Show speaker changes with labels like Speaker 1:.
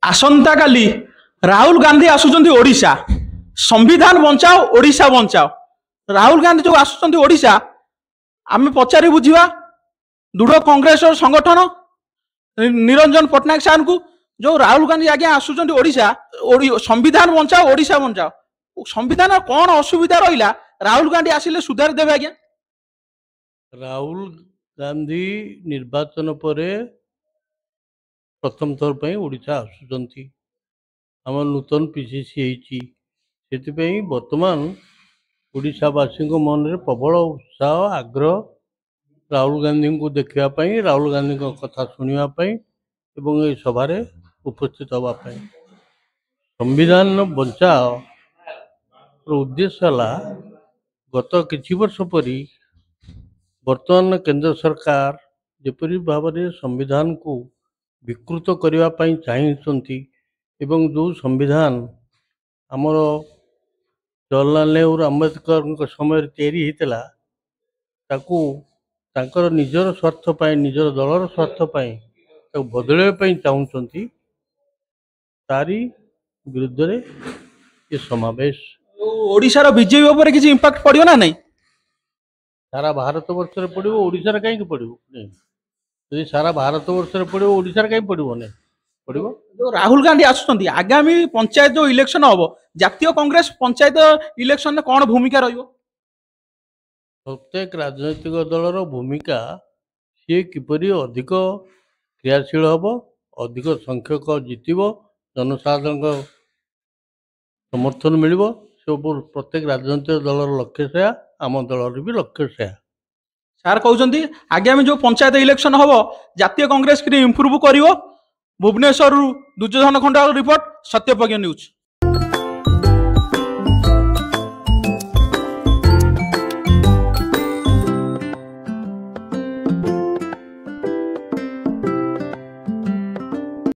Speaker 1: आसंता काली राहुल गांधी आसुचंती ओडिशा संविधान बंचाओ ओडिशा बंचाओ। राहुल गांधी जो आसुचंती ओडिशा आमे पचारि बुझिबा दृढ़ कांग्रेस और संगठन निरंजन पट्टनायक सार को जो राहुल गांधी आगे आसुचंती ओडिशा संविधान बंचाओ ओडिशा बंचाओ। संविधान कौन असुविधा रहिला राहुल गांधी आसिले सुधार देबे आज्ञा।
Speaker 2: राहुल गांधी निर्वाचन पर प्रथम थर पर ओडिशा आसुचंती आम नूतन पीसीसी से बर्तमान ओडिशावासी मन में प्रबल उत्साह आग्रह राहुल गांधी को देखापी राहुल गांधी कथा शुणापी एवं सभार उपस्थित हाँपाई संविधान बचाओ उद्देश्य है गत किछि वर्ष परी वर्तमान केंद्र सरकार जेपरी भाव में संविधान को विकृत करने चाहती एवं जो संविधान आमर जवाहरलाल नेहरू आंबेडकर समय तैयारी होता ताकू तांकर निजर स्वार्थ पाई निजर दलर स्वार्थ पाई बदलवाई चाहती तारी विरुद्ध रे ये समावेश
Speaker 1: ओडिशार बीजेपी उपर किसी इंपैक्ट पड़ो ना नहीं?
Speaker 2: सारा भारत वर्ष में पड़ो ओडिशार कहीं पड़ो यदि सारा भारत वर्ष में पड़ो ओडिशार कहीं पड़ो नहीं पड़ो।
Speaker 1: जो राहुल गांधी आसुचंती आगामी पंचायत जो इलेक्शन हम जातीय कांग्रेस पंचायत इलेक्शन में कौन भूमिका रहिबो?
Speaker 2: प्रत्येक राजनैतिक दलर भूमिका सी किपरि अधिक क्रियाशील हम अधिक संख्यक जितब जनसाधारण समर्थन मिल सब प्रत्येक राजनैतिक दलर लक्ष्य से आम दलर भी लक्ष्य से
Speaker 1: सार कहते आगामी जो पंचायत इलेक्शन हम जातीय कांग्रेस इम्प्रूव कर भुवनेश्वर दुर्योधन खंडाल रिपोर्ट सत्यप्रज्ञ न्यूज।